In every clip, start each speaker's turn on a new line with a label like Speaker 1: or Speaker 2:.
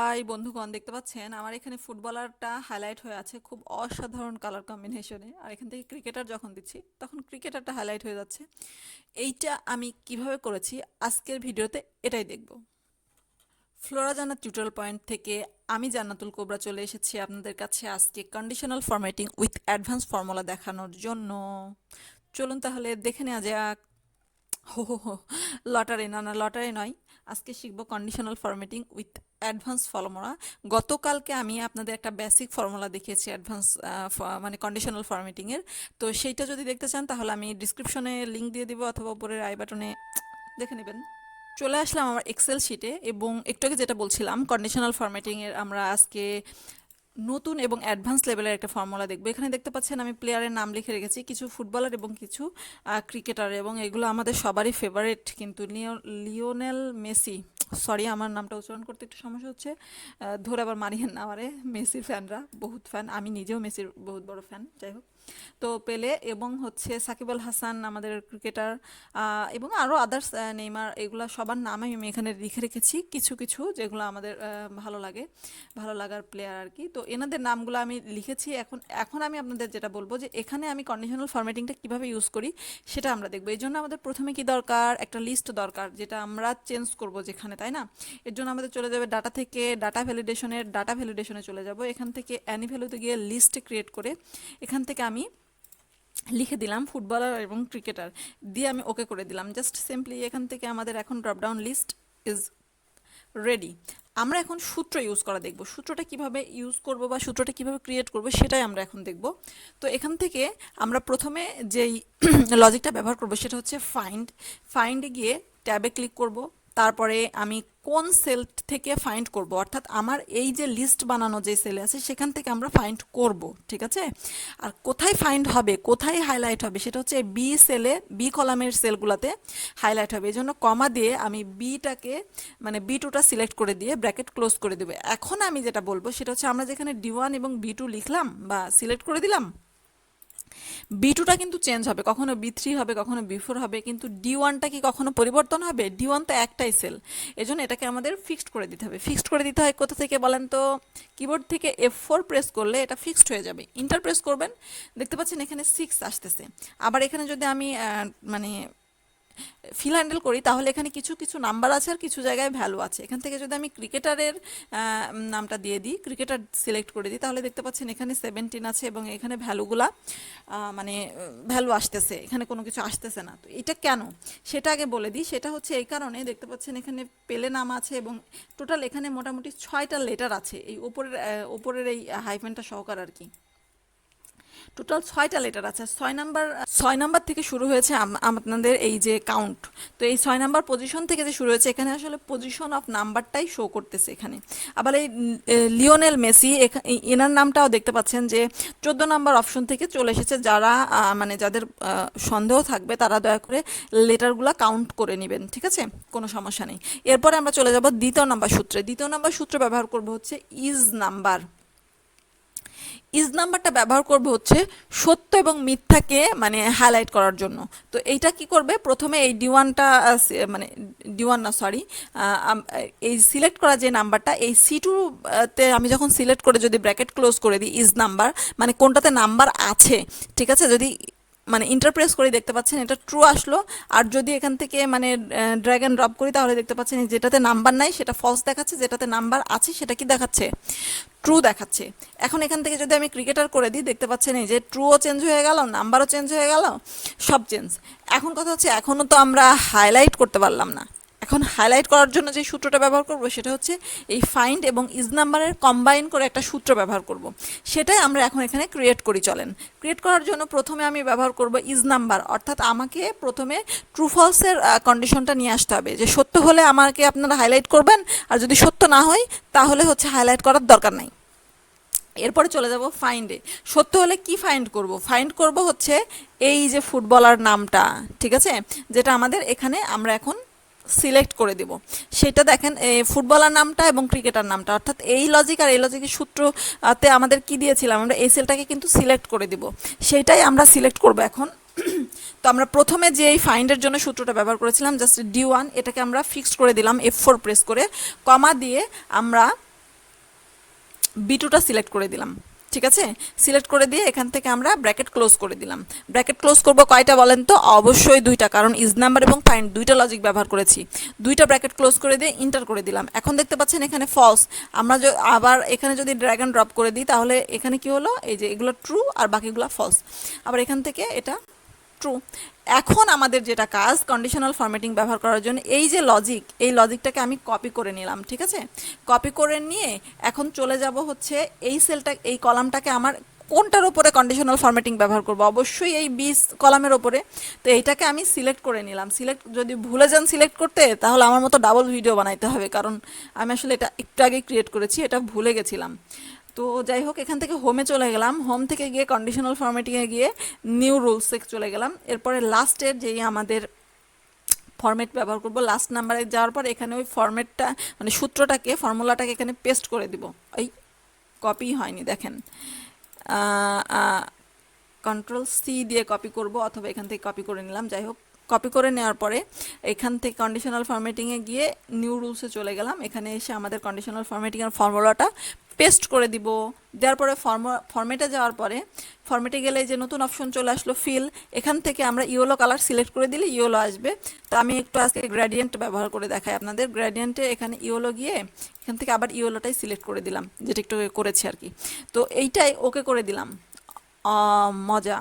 Speaker 1: High বন্ধুগণ, দেখতে পাচ্ছেন আমার এখানে ফুটবলারটা হাইলাইট হয়ে আছে খুব অসাধারণ কালার কম্বিনেশনে। আর এখান থেকে ক্রিকেটার যখন দিচ্ছি তখন ক্রিকেটারটা হাইলাইট হয়ে যাচ্ছে। এইটা আমি কিভাবে করেছি আজকের ভিডিওতে এটাই দেখব। ফ্লোরা জান্নাত টিউটোরিয়াল পয়েন্ট থেকে আমি জান্নাতুল কোবরা চলে এসেছি আপনাদের কাছে আজকে conditional formatting with advance formula দেখানোর জন্য। চলুন তাহলে দেখে নেওয়া যাক। হো হো হো, লটারি না না, লটারি নয়। আজকে শিখবো conditional formatting with advance formula. গতকালকে আমি আপনাদের একটা বেসিক ফর্মুলা দেখিয়েছি অ্যাডভান্স মানে কন্ডিশনাল ফরম্যাটিংয়ের। তো সেইটা যদি দেখতে চান তাহলে আমি ডিসক্রিপশনে লিঙ্ক দিয়ে দিব অথবা উপরের আই বাটনে দেখে নেবেন। চলে আসলাম আমার এক্সেল শিটে এবং একটু আগে যেটা বলছিলাম কন্ডিশনাল ফরম্যাটিংয়ের আমরা আজকে নতুন এবং অ্যাডভান্স লেভেলের একটা ফর্মুলা দেখবো। এখানে দেখতে পাচ্ছেন আমি প্লেয়ারের নাম লিখে রেখেছি, কিছু ফুটবলার এবং কিছু ক্রিকেটার, এবং এগুলো আমাদের সবারই ফেভারিট। কিন্তু লিওনেল মেসি, সরি আমার নামটা উচ্চারণ করতে একটু সমস্যা হচ্ছে, ধরে আবার মারিয়েন না আমারে। মেসির ফ্যানরা বহুত ফ্যান, আমি নিজেও মেসির বহুত বড় ফ্যান। যাই হোক, তো পেলে এবং হচ্ছে সাকিব আল হাসান আমাদের ক্রিকেটার, এবং আরও আদার্স, নেইমার, এগুলো সবার নাম আমি এখানে লিখে রেখেছি, কিছু কিছু যেগুলো আমাদের ভালো লাগে, ভালো লাগার প্লেয়ার আর কি। তো এনাদের নামগুলো আমি লিখেছি। এখন এখন আমি আপনাদের যেটা বলবো যে এখানে আমি কন্ডিশনাল ফরম্যাটিংটা কিভাবে ইউজ করি সেটা আমরা দেখবো। এই জন্য আমাদের প্রথমে কি দরকার, একটা লিস্ট দরকার যেটা আমরা চেঞ্জ করব যেখানে, তাই না? এর জন্য আমাদের চলে যাবে ডাটা থেকে, ডাটা ভ্যালিডেশনে চলে যাব। এখান থেকে অ্যানি ভ্যালুতে গিয়ে লিস্ট ক্রিয়েট করে এখান থেকে আমি লিখে দিলাম ফুটবলার এবং ক্রিকেটার, দিয়ে আমি ওকে করে দিলাম। জাস্ট সিম্পলি এখান থেকে আমাদের এখন ড্রপডাউন লিস্ট ইজ রেডি। আমরা এখন সূত্র ইউজ করা দেখব। সূত্রটা কিভাবে ইউজ করব বা সূত্রটা কিভাবে ক্রিয়েট করব সেটাই আমরা এখন দেখব। তো এখান থেকে আমরা প্রথমে যেই লজিকটা ব্যবহার করব সেটা হচ্ছে ফাইন্ডে গিয়ে ট্যাবে ক্লিক করব। তারপরে আমি কোন সেল থেকে ফাইন্ড করব, অর্থাৎ আমার এই যে লিস্ট বানানো যে সেলে আছে সেখান থেকে আমরা ফাইন্ড করব, ঠিক আছে? আর কোথায় ফাইন্ড হবে, কোথায় হাইলাইট হবে সেটা হচ্ছে বি সেলে, বি কলামের সেলগুলোতে হাইলাইট হবে। এই জন্য কমা দিয়ে আমি বিটাকে, মানে বি টুটা সিলেক্ট করে দিয়ে ব্র্যাকেট ক্লোজ করে দেবো। এখন আমি যেটা বলবো সেটা হচ্ছে আমরা যেখানে ডি1 এবং বি2 লিখলাম বা সিলেক্ট করে দিলাম, বি2টা কিন্তু চেঞ্জ হবে, কখনো বি3 হবে, কখনো বি4 হবে, কিন্তু ডি1টা কি কখনো পরিবর্তন হবে? ডি1 তো একটাই সেল, এজন্য এটাকে আমাদের ফিক্সড করে দিতে হবে। ফিক্সড করে দিতে হয় কোথা থেকে বলেন তো? কিবোর্ড থেকে F4 প্রেস করলে এটা ফিক্সড হয়ে যাবে। ইন্টার প্রেস করবেন, দেখতে পাচ্ছেন এখানে 6 আসতেছে। আবার এখানে যদি আমি মানে ফিল হ্যান্ডেল করি তাহলে এখানে কিছু কিছু নাম্বার আছে আর কিছু জায়গায় ভ্যালু আছে। এখান থেকে যদি আমি ক্রিকেটারের নামটা দিয়ে দিই, ক্রিকেটার সিলেক্ট করে দিই, তাহলে দেখতে পাচ্ছেন এখানে 17 আছে এবং এখানে ভ্যালুগুলা মানে ভ্যালু আসতেছে, এখানে কোনো কিছু আসতেছে না। তো এটা কেন সেটা আগে বলে দিই। সেটা হচ্ছে এই কারণে, দেখতে পাচ্ছেন এখানে পেলে নাম আছে এবং টোটাল এখানে মোটামুটি 6টা লেটার আছে, এই ওপরের এই হাইফেনটা সহকার আর কি। টোটাল 6টা লেটার আছে। 6 নাম্বার থেকে শুরু হয়েছে আপনাদের এই যে কাউন্ট। তো এই 6 নাম্বার পজিশন থেকে যে শুরু হয়েছে, এখানে আসলে পজিশন অফ নাম্বারটাই শো করতেছে এখানে। আবার এই লিওনেল মেসি, এনার নামটাও দেখতে পাচ্ছেন যে 14 নাম্বার অপশন থেকে চলে এসেছে। যারা মানে যাদের সন্দেহ থাকবে তারা দয়া করে লেটারগুলো কাউন্ট করে নেবেন, ঠিক আছে? কোনো সমস্যা নেই। এরপরে আমরা চলে যাব দ্বিতীয় নাম্বার সূত্রে। দ্বিতীয় নাম্বার সূত্র ব্যবহার করব হচ্ছে ইজ নাম্বার। ইজ নাম্বারটা ব্যবহার করবে হচ্ছে সত্য এবং মিথ্যাকে মানে হাইলাইট করার জন্য। তো এইটা কি করবে, প্রথমে এই ডি1টা, মানে ডি1 না সরি, এই সিলেক্ট করা যে নাম্বারটা, এই সি2তে আমি যখন সিলেক্ট করে যদি ব্র্যাকেট ক্লোজ করে দিই ইজ নাম্বার, মানে কোনটাতে নাম্বার আছে, ঠিক আছে? যদি মানে ইন্টারপ্রেস করে দেখতে পাচ্ছেন এটা ট্রু আসলো। আর যদি এখান থেকে মানে ড্র্যাগ অ্যান্ড ড্রপ করি তাহলে দেখতে পাচ্ছেন যেটাতে নাম্বার নাই সেটা ফলস দেখাচ্ছে, যেটাতে নাম্বার আছে সেটা কি দেখাচ্ছে? ট্রু দেখাচ্ছে। এখন এখান থেকে যদি আমি ক্রিকেটার করে দিই, দেখতে পাচ্ছেন এই যে ট্রুও চেঞ্জ হয়ে গেল, নাম্বারও চেঞ্জ হয়ে গেল, সব চেঞ্জ। এখন কথা হচ্ছে এখনও তো আমরা হাইলাইট করতে পারলাম না। এখন হাইলাইট করার জন্য যে সূত্রটা ব্যবহার করব সেটা হচ্ছে এই ফাইন্ড এবং ইজ নাম্বারের কম্বাইন করে একটা সূত্র ব্যবহার করব। সেটাই আমরা এখন এখানে ক্রিয়েট করি। চলেন, ক্রিয়েট করার জন্য প্রথমে আমি ব্যবহার করব ইজ নাম্বার, অর্থাৎ আমাকে প্রথমে ট্রু ফলসের কন্ডিশনটা নিয়ে আসতে হবে, যে সত্য হলে আমাকে আপনারা হাইলাইট করবেন, আর যদি সত্য না হয় তাহলে হচ্ছে হাইলাইট করার দরকার নাই। এরপরে চলে যাব ফাইন্ডে। সত্য হলে কি ফাইন্ড করব? ফাইন্ড করব হচ্ছে এই যে ফুটবলার নামটা, ঠিক আছে, যেটা আমাদের এখানে আমরা এখন সিলেক্ট করে দেব। সেটা দেখেন ফুটবলার নামটা এবং ক্রিকেটার নামটা, অর্থাৎ এই লজিক আর এই লজিকের সূত্রতে আমাদের কি দিয়েছিলাম, আমরা এই সেলটাকে কিন্তু সিলেক্ট করে দিব। সেইটাই আমরা সিলেক্ট করব এখন। তো আমরা প্রথমে যে এই ফাইন্ডের জন্য সূত্রটা ব্যবহার করেছিলাম জাস্ট ডি1, এটাকে আমরা ফিক্সড করে দিলাম F4 প্রেস করে, কমা দিয়ে আমরা B2টা সিলেক্ট করে দিলাম। ঠিক আছে, সিলেক্ট করে দিয়ে এখান থেকে আমরা ব্র্যাকেট ক্লোজ করে দিলাম। ব্র্যাকেট ক্লোজ করব কয়টা বলেন তো? অবশ্যই দুইটা, কারণ ইজ নাম্বার এবং ফাইন্ড দুইটা লজিক ব্যবহার করেছি। দুইটা ব্র্যাকেট ক্লোজ করে দিয়ে ইন্টার করে দিলাম। এখন দেখতে পাচ্ছেন এখানে ফলস। আমরা আবার এখানে যদি ড্র্যাগ অ্যান্ড ড্রপ করে দিই তাহলে এখানে কি হলো, এই যে এগুলো ট্রু আর বাকিগুলো ফলস। আবার এখান থেকে এটা ট্রু। এখন আমাদের যেটা কাজ, কন্ডিশনাল ফরম্যাটিং ব্যবহার করার জন্য এই যে লজিক, এই লজিকটাকে আমি কপি করে নিলাম। ঠিক আছে, কপি করে নিয়ে এখন চলে যাব হচ্ছে এই সেলটা, এই কলামটাকে আমার কোনটার উপরে কন্ডিশনাল ফরম্যাটিং ব্যবহার করব, অবশ্যই এই 20 কলামের উপরে। তো এইটাকে আমি সিলেক্ট করে নিলাম। সিলেক্ট, যদি ভুলে যান সিলেক্ট করতে তাহলে আমার মতো ডাবল ভিডিও বানাইতে হবে, কারণ আমি আসলে এটা একটু আগে ক্রিয়েট করেছি, এটা ভুলে গেছিলাম। তো যাই হোক, এখান থেকে হোমে চলে গেলাম। হোম থেকে গিয়ে কন্ডিশনাল ফরম্যাটিংয়ে গিয়ে নিউ রুলসে চলে গেলাম। এরপরে লাস্টের যেই আমাদের ফরম্যাট ব্যবহার করব, লাস্ট নাম্বারে যাওয়ার পর এখানে ওই ফরম্যাটটা মানে সূত্রটাকে, ফর্মুলাটাকে এখানে পেস্ট করে দিব। এই কপি হয়নি দেখেন, কন্ট্রোল C দিয়ে কপি করব, অথবা এখান থেকে কপি করে নিলাম। যাই হোক, কপি করে নেওয়ার পরে এখান থেকে কন্ডিশনাল ফরম্যাটিংয়ে গিয়ে নিউ রুলসে চলে গেলাম। এখানে এসে আমাদের কন্ডিশনাল ফরম্যাটিংয়ের ফর্মুলাটা পেস্ট করে দিব। দেওয়ার পরে ফরম্যাটে যাওয়ার পরে, ফরম্যাটে গেলে যে নতুন অপশন চলে আসলো ফিল, এখান থেকে আমরা ইয়েলো কালার সিলেক্ট করে দিলে ইয়েলো আসবে। তো আমি একটু আজকে গ্রেডিয়েন্ট ব্যবহার করে দেখাই আপনাদের। গ্রেডিয়েন্টে এখানে ইয়েলো গিয়ে এখান থেকে আবার ইয়েলোটাই সিলেক্ট করে দিলাম, যেটা একটু করেছি আর কি। তো এইটাই ওকে করে দিলাম। মজা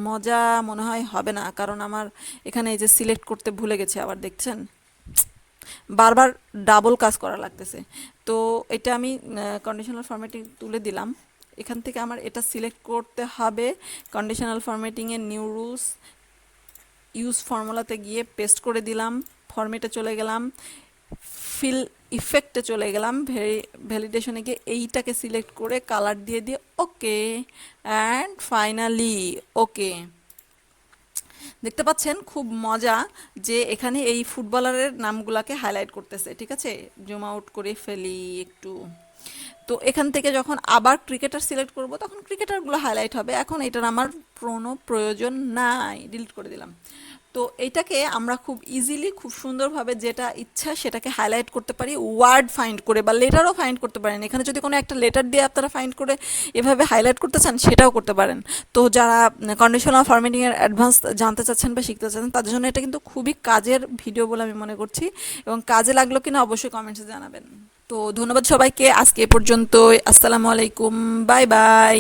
Speaker 1: মজা মনে হয় হবে না, কারণ আমার এখানে এই যে সিলেক্ট করতে ভুলে গেছে, আবার দেখছেন বারবার ডাবল কাজ করা লাগতেছে। তো এটা আমি কন্ডিশনাল ফরম্যাটিং তুলে দিলাম। এখান থেকে আমার এটা সিলেক্ট করতে হবে। কন্ডিশনাল ফরম্যাটিংয়ের নিউ রুলস, ইউজ ফর্মুলাতে গিয়ে পেস্ট করে দিলাম। ফরম্যাটে চলে গেলাম, ফিল ইফেক্টে চলে গেলাম, ভ্যালিডেশনে গিয়ে এইটাকে সিলেক্ট করে কালার দিয়ে দিয়ে ওকে, অ্যান্ড ফাইনালি ওকে। দেখতে পাচ্ছেন খুব মজা যে এখানে এই ফুটবলারের নামগুলাকে হাইলাইট করতেছে। ঠিক আছে, জুম আউট করে ফেলি একটু। তো এখান থেকে যখন আবার ক্রিকেটার সিলেক্ট করব তখন ক্রিকেটারগুলো হাইলাইট হবে। এখন এটার আমার কোনো প্রয়োজন নাই, ডিলিট করে দিলাম। তো এইটাকে আমরা খুব ইজিলি, খুব সুন্দরভাবে যেটা ইচ্ছা সেটাকে হাইলাইট করতে পারি ওয়ার্ড ফাইন্ড করে, বা লেটারও ফাইন্ড করতে পারেন। এখানে যদি কোনো একটা লেটার দিয়ে আপনারা ফাইন্ড করে এভাবে হাইলাইট করতে চান সেটাও করতে পারেন। তো যারা কন্ডিশনাল ফরম্যাটিংয়ের অ্যাডভান্স জানতে চাচ্ছেন বা শিখতে চাচ্ছেন তাদের জন্য এটা কিন্তু খুবই কাজের ভিডিও বলে আমি মনে করছি, এবং কাজে লাগলো কিনা অবশ্যই কমেন্টসে জানাবেন। তো ধন্যবাদ সবাইকে, আজকে এ পর্যন্ত। আসসালামু আলাইকুম, বাই বাই।